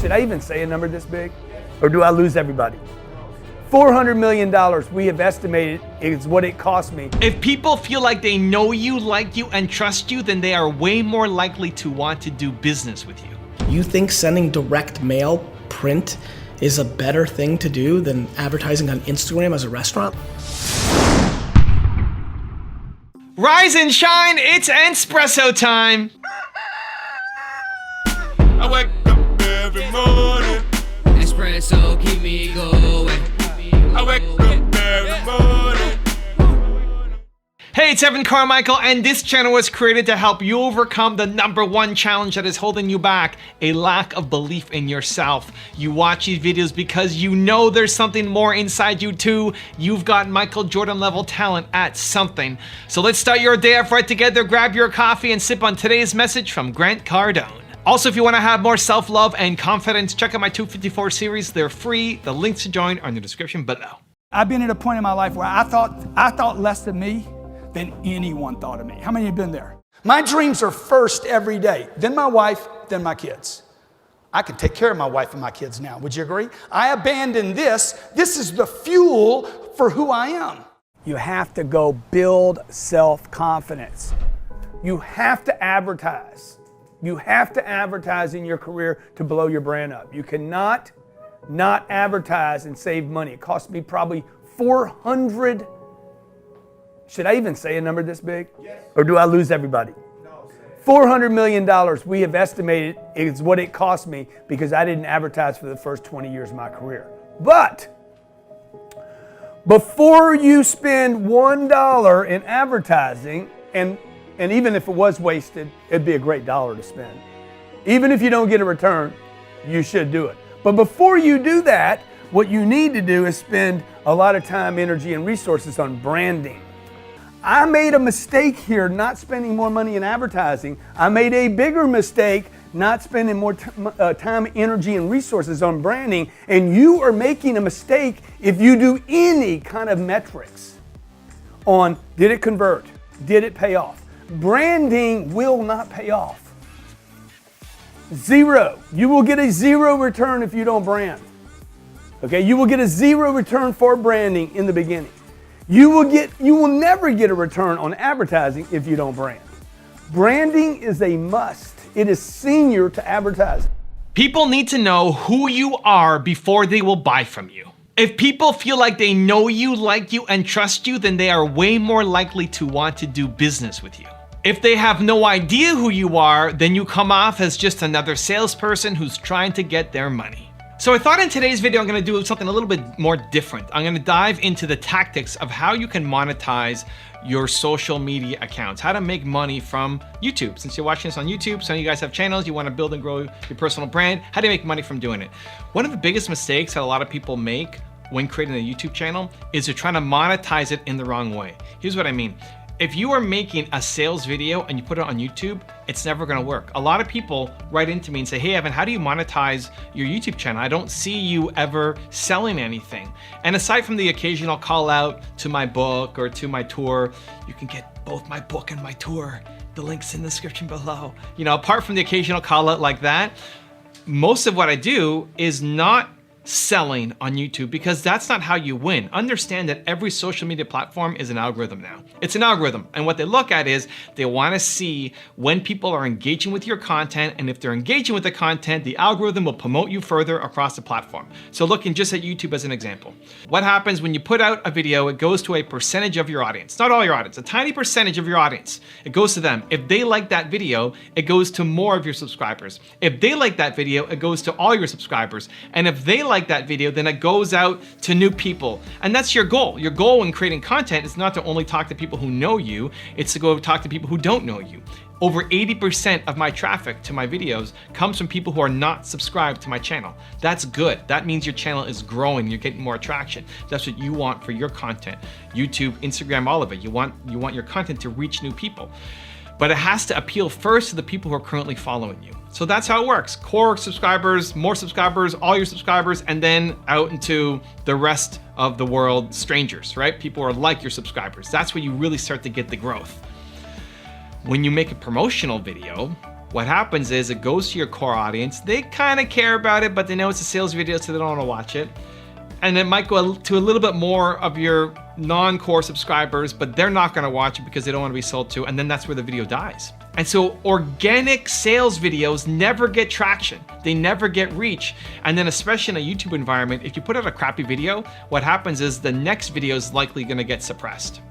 Should I even say a number this big? Or do I lose everybody? $400 million we have estimated is what it cost me. If people feel like they know you, like you, and trust you, then they are way more likely to want to do business with you. You think sending direct mail, print, is a better thing to do than advertising on Instagram as a restaurant? Rise and shine, it's Entspresso time. I wake up every morning. Espresso, keep me going. I wake up every morning. Hey, it's Carmichael, and this channel was created to help you overcome the #1 challenge that is holding you back, a lack of belief in yourself. You watch these videos because you know there's something more inside you too. You've got Michael Jordan level talent at something. So let's start your day off right together, grab your coffee and sip on today's message from Cardone. Also, if you want to have more self-love and confidence, check out my 254 series. They're free. The links to join are in the description below. I've been at a point in my life where I thought less of me than anyone thought of me. How many have been there? My dreams are first every day, then my wife, then my kids. I can take care of my wife and my kids now. Would you agree? I abandoned this. This is the fuel for who I am. You have to go build self-confidence. You have to advertise. You have to advertise in your career to blow your brand up. You cannot not advertise and save money. It cost me probably 400. Should I even say a number this big? Yes. Or do I lose everybody? No. $400 million we have estimated is what it cost me because I didn't advertise for the first 20 years of my career. But before you spend $1 in advertising, and even if it was wasted, it'd be a great dollar to spend. Even if you don't get a return, you should do it. But before you do that, what you need to do is spend a lot of time, energy, and resources on branding. I made a mistake here not spending more money in advertising. I made a bigger mistake not spending more time, energy, and resources on branding. And you are making a mistake if you do any kind of metrics on did it convert, did it pay off. Branding will not pay off. Zero. You will get a zero return if you don't brand. Okay, you will get a zero return for branding in the beginning. You will never get a return on advertising if you don't brand. Branding is a must. It is senior to advertising. People need to know who you are before they will buy from you. If people feel like they know you, like you, and trust you, then they are way more likely to want to do business with you. If they have no idea who you are, then you come off as just another salesperson who's trying to get their money. So I thought in today's video, I'm gonna do something a little bit more different. I'm gonna dive into the tactics of how you can monetize your social media accounts, how to make money from YouTube. Since you're watching this on YouTube, some of you guys have channels, you wanna build and grow your personal brand, how do you make money from doing it? One of the biggest mistakes that a lot of people make when creating a YouTube channel is they're trying to monetize it in the wrong way. Here's what I mean. If you are making a sales video and you put it on YouTube, it's never gonna work. A lot of people write into me and say, hey Evan, how do you monetize your YouTube channel? I don't see you ever selling anything. And aside from the occasional call out to my book or to my tour, you can get both my book and my tour. The link's in the description below. You know, apart from the occasional call out like that, most of what I do is not selling on YouTube because that's not how you win. Understand that every social media platform is an algorithm now. It's an algorithm, and what they look at is they want to see when people are engaging with your content, and if they're engaging with the content, the algorithm will promote you further across the platform. So looking just at YouTube as an example, what happens when you put out a video, it goes to a percentage of your audience, not all your audience, a tiny percentage of your audience. It goes to them. If they like that video, it goes to more of your subscribers. If they like that video, it goes to all your subscribers. And if they like that video, then it goes out to new people. And that's your goal. Your goal when creating content is not to only talk to people who know you, it's to go talk to people who don't know you. Over 80% of my traffic to my videos comes from people who are not subscribed to my channel. That's good. That means your channel is growing, you're getting more traction. That's what you want for your content. YouTube, Instagram, all of it. You want your content to reach new people. But it has to appeal first to the people who are currently following you. So that's how it works. Core subscribers, more subscribers, all your subscribers, and then out into the rest of the world, strangers, right? People are like your subscribers. That's where you really start to get the growth. When you make a promotional video, what happens is it goes to your core audience. They kind of care about it, but they know it's a sales video, so they don't want to watch it. And it might go to a little bit more of your non-core subscribers, but they're not going to watch it because they don't want to be sold to, and then that's where the video dies. And so organic sales videos never get traction. They never get reach. And then especially in a YouTube environment, if you put out a crappy video, what happens is the next video is likely going to get suppressed.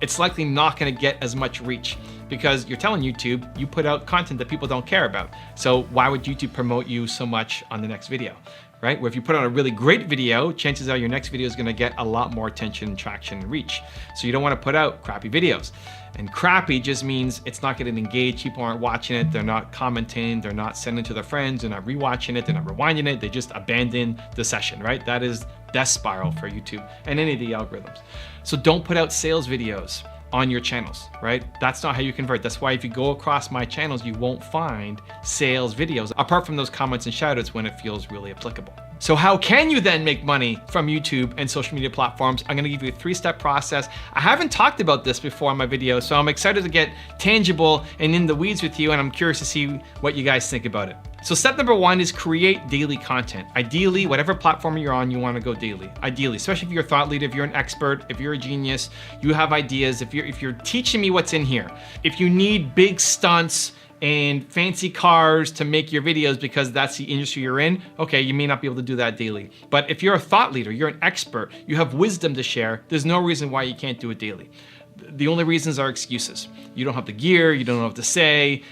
It's likely not going to get as much reach because you're telling YouTube you put out content that people don't care about. So why would YouTube promote you so much on the next video? Right? Where if you put on a really great video, chances are your next video is going to get a lot more attention, traction, and reach. So you don't want to put out crappy videos. And crappy just means it's not getting engaged. People aren't watching it. They're not commenting. They're not sending to their friends. They're not rewatching it. They're not rewinding it. They just abandon the session, right? That is death spiral for YouTube and any of the algorithms. So don't put out sales videos on your channels, right? That's not how you convert. That's why if you go across my channels, you won't find sales videos apart from those comments and shoutouts when it feels really applicable. So how can you then make money from YouTube and social media platforms? I'm gonna give you a 3-step process. I haven't talked about this before in my video, so I'm excited to get tangible and in the weeds with you, and I'm curious to see what you guys think about it. So step number 1 is create daily content. Ideally, whatever platform you're on, you wanna go daily. Ideally, especially if you're a thought leader, if you're an expert, if you're a genius, you have ideas, if you're teaching me what's in here. If you need big stunts and fancy cars to make your videos because that's the industry you're in, okay, you may not be able to do that daily. But if you're a thought leader, you're an expert, you have wisdom to share, there's no reason why you can't do it daily. The only reasons are excuses. You don't have the gear, you don't know what to say.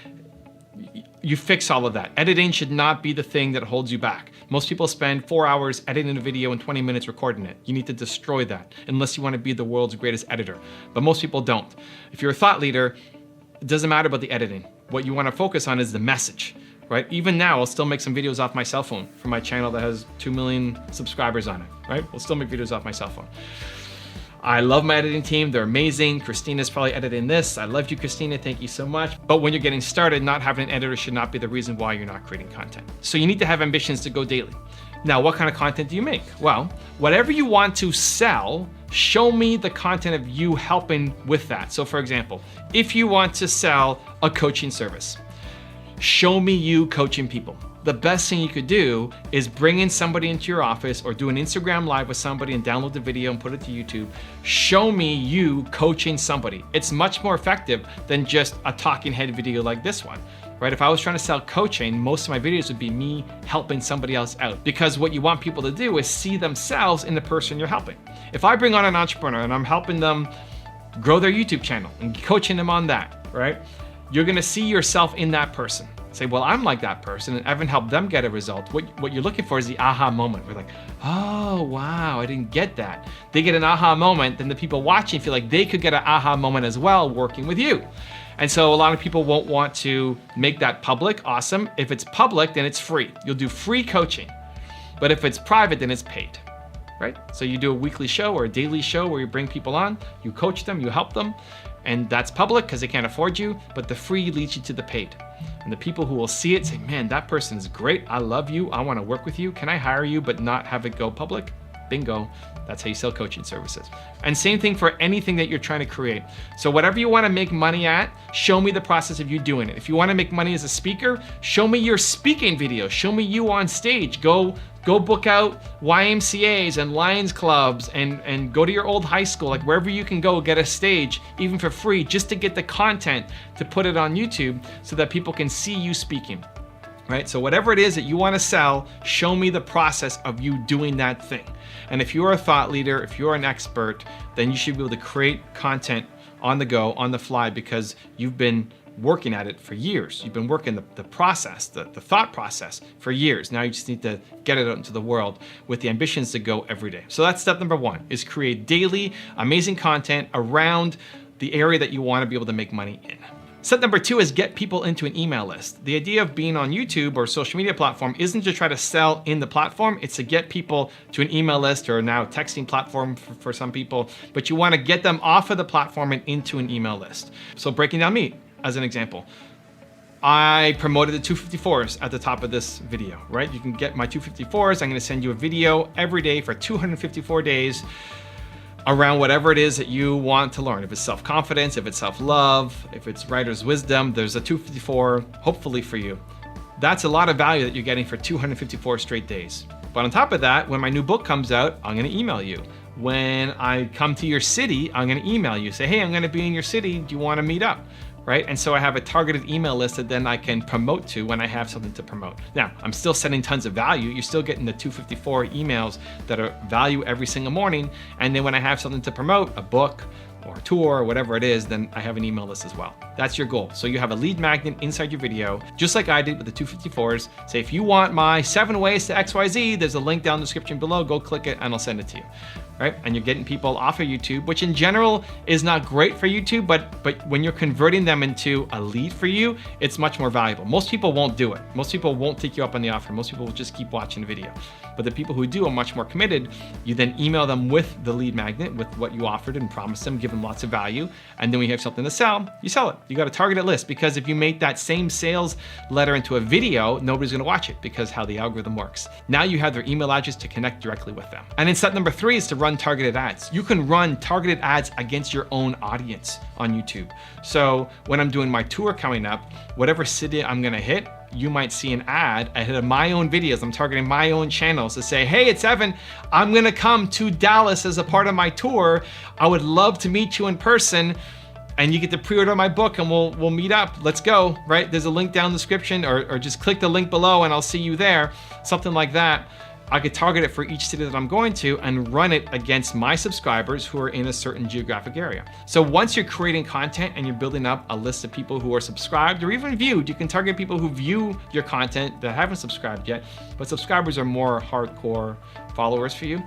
You fix all of that. Editing should not be the thing that holds you back. Most people spend 4 hours editing a video and 20 minutes recording it. You need to destroy that unless you want to be the world's greatest editor. But most people don't. If you're a thought leader, it doesn't matter about the editing. What you want to focus on is the message, right? Even now, I'll still make some videos off my cell phone for my channel that has 2 million subscribers on it, right? We'll still make videos off my cell phone. I love my editing team. They're amazing. Christina's probably editing this. I love you, Christina. Thank you so much. But when you're getting started, not having an editor should not be the reason why you're not creating content. So you need to have ambitions to go daily. Now, what kind of content do you make? Well, whatever you want to sell, show me the content of you helping with that. So for example, if you want to sell a coaching service, show me you coaching people. The best thing you could do is bring in somebody into your office or do an Instagram live with somebody and download the video and put it to YouTube. Show me you coaching somebody. It's much more effective than just a talking head video like this one, right? If I was trying to sell coaching, most of my videos would be me helping somebody else out, because what you want people to do is see themselves in the person you're helping. If I bring on an entrepreneur and I'm helping them grow their YouTube channel and coaching them on that, right? You're gonna see yourself in that person. Say, well, I'm like that person and I haven't helped them get a result. What you're looking for is the aha moment. We're like, oh, wow, I didn't get that. They get an aha moment, then the people watching feel like they could get an aha moment as well working with you. And so a lot of people won't want to make that public. Awesome. If it's public, then it's free. You'll do free coaching. But if it's private, then it's paid, right? So you do a weekly show or a daily show where you bring people on, you coach them, you help them, and that's public because they can't afford you, but the free leads you to the paid. And the people who will see it say, man, that person is great. I love you. I want to work with you. Can I hire you but not have it go public? Bingo. That's how you sell coaching services. And same thing for anything that you're trying to create. So whatever you want to make money at, show me the process of you doing it. If you want to make money as a speaker, show me your speaking video. Show me you on stage. Go book out YMCAs and Lions clubs and go to your old high school, like wherever you can go get a stage, even for free, just to get the content to put it on YouTube so that people can see you speaking, right? So whatever it is that you want to sell, show me the process of you doing that thing. And if you're a thought leader, if you're an expert, then you should be able to create content on the go, on the fly, because you've been working at it for years. You've been working the process, the thought process for years. Now you just need to get it out into the world with the ambitions to go every day. So that's step number 1, is create daily, amazing content around the area that you want to be able to make money in. Step number 2 is get people into an email list. The idea of being on YouTube or social media platform isn't to try to sell in the platform, it's to get people to an email list, or now texting platform for some people, but you want to get them off of the platform and into an email list. So breaking down me, as an example, I promoted the 254s at the top of this video, right? You can get my 254s. I'm gonna send you a video every day for 254 days. around whatever it is that you want to learn. If it's self-confidence, if it's self-love, if it's writer's wisdom, there's a 254 hopefully for you. That's a lot of value that you're getting for 254 straight days. But on top of that, when my new book comes out, I'm gonna email you. When I come to your city, I'm gonna email you, say, hey, I'm gonna be in your city, do you wanna meet up? Right? And so I have a targeted email list that then I can promote to when I have something to promote. Now, I'm still sending tons of value. You're still getting the 254 emails that are value every single morning. And then when I have something to promote, a book or a tour or whatever it is, then I have an email list as well. That's your goal. So you have a lead magnet inside your video, just like I did with the 254s. Say, if you want my 7 ways to XYZ, there's a link down in the description below, go click it and I'll send it to you. Right? And you're getting people off of YouTube, which in general is not great for YouTube, but when you're converting them into a lead for you, it's much more valuable. Most people won't do it. Most people won't take you up on the offer. Most people will just keep watching the video. But the people who do are much more committed. You then email them with the lead magnet, with what you offered and promised them, give them lots of value. And then when you have something to sell, you sell it. You got a targeted list, because if you make that same sales letter into a video, nobody's gonna watch it because how the algorithm works. Now you have their email address to connect directly with them. And then step number 3 is to run targeted ads. You can run targeted ads against your own audience on YouTube. So when I'm doing my tour coming up, whatever city I'm gonna hit, you might see an ad ahead of my own videos. I'm targeting my own channels to say, hey, it's Evan. I'm gonna come to Dallas as a part of my tour. I would love to meet you in person, and you get to pre-order my book and we'll meet up. Let's go, right? There's a link down in the description, or just click the link below and I'll see you there. Something like that. I could target it for each city that I'm going to and run it against my subscribers who are in a certain geographic area. So once you're creating content and you're building up a list of people who are subscribed or even viewed, you can target people who view your content that haven't subscribed yet, but subscribers are more hardcore followers for you.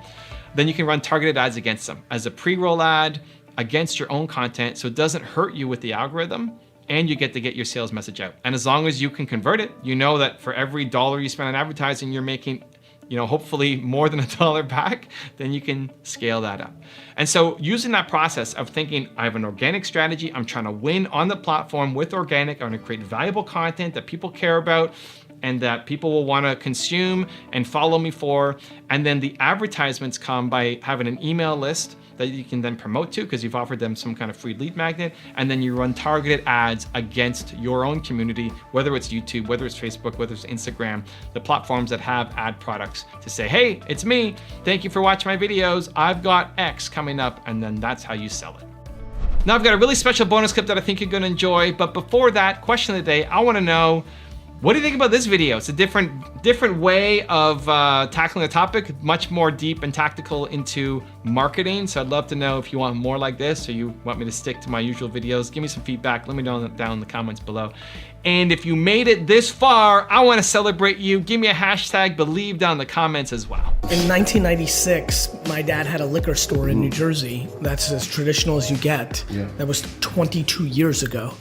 Then you can run targeted ads against them as a pre-roll ad against your own content, so it doesn't hurt you with the algorithm, and you get to get your sales message out. And as long as you can convert it, you know that for every dollar you spend on advertising, you're making, you know, hopefully more than $1 back, then you can scale that up. And so using that process of thinking, I have an organic strategy, I'm trying to win on the platform with organic, I'm gonna create valuable content that people care about and that people will wanna consume and follow me for. And then the advertisements come by having an email list that you can then promote to because you've offered them some kind of free lead magnet, and then you run targeted ads against your own community, whether it's YouTube, whether it's Facebook, whether it's Instagram, the platforms that have ad products, to say, hey, it's me, thank you for watching my videos, I've got X coming up, and then that's how you sell it. Now I've got a really special bonus clip that I think you're gonna enjoy, but before that, question of the day, I wanna know, what do you think about this video? It's a different way of tackling a topic, much more deep and tactical into marketing. So I'd love to know if you want more like this or you want me to stick to my usual videos. Give me some feedback. Let me know down in the comments below. And if you made it this far, I want to celebrate you. Give me a hashtag believe down in the comments as well. In 1996, my dad had a liquor store in New Jersey. That's as traditional as you get. Yeah. That was 22 years ago.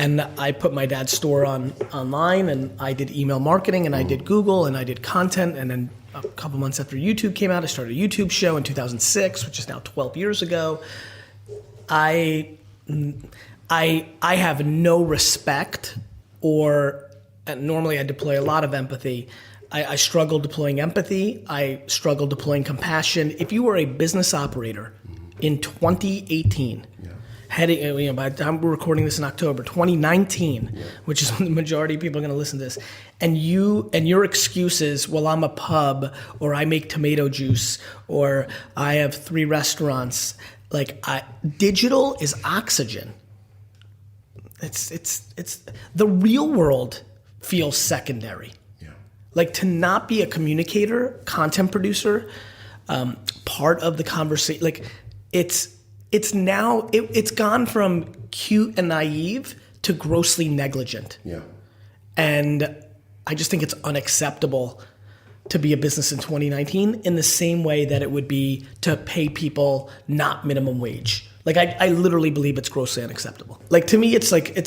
And I put my dad's store online, and I did email marketing, and I did Google, and I did content, and then a couple months after YouTube came out, I started a YouTube show in 2006, which is now 12 years ago. I have no respect, and normally I deploy a lot of empathy. I struggle deploying empathy. I struggle deploying compassion. If you were a business operator in 2018, heading, by the time we're recording this in October 2019, which is when the majority of people are going to listen to this, and your excuse is, well, I'm a pub, or I make tomato juice, or I have 3 restaurants. Digital is oxygen. It's the real world feels secondary. Like, to not be a communicator, content producer, part of the conversation, it's gone from cute and naive to grossly negligent. Yeah. And I just think it's unacceptable to be a business in 2019 in the same way that it would be to pay people not minimum wage. I literally believe it's grossly unacceptable. To me, it's like to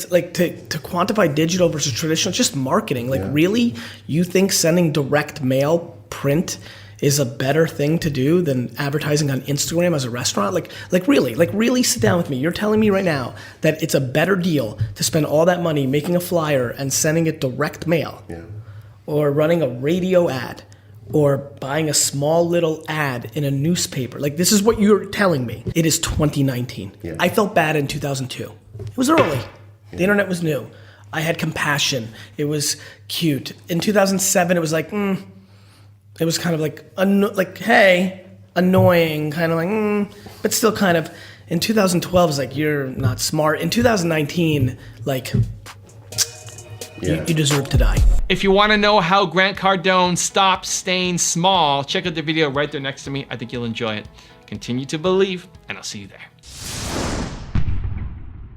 quantify digital versus traditional, it's just marketing. Really? You think sending direct mail print is a better thing to do than advertising on Instagram as a restaurant? Really sit down with me. You're telling me right now that it's a better deal to spend all that money making a flyer and sending it direct mail, or running a radio ad, or buying a small little ad in a newspaper. Like, this is what you're telling me. It is 2019. Yeah. I felt bad in 2002. It was early. The internet was new. I had compassion. It was cute. In 2007, it was like, it was kind of like, hey, annoying, kind of like, but still kind of. In 2012, it's like, you're not smart. In 2019, like, you deserve to die. If you want to know how Grant Cardone stopped staying small, check out the video right there next to me. I think you'll enjoy it. Continue to believe, and I'll see you there.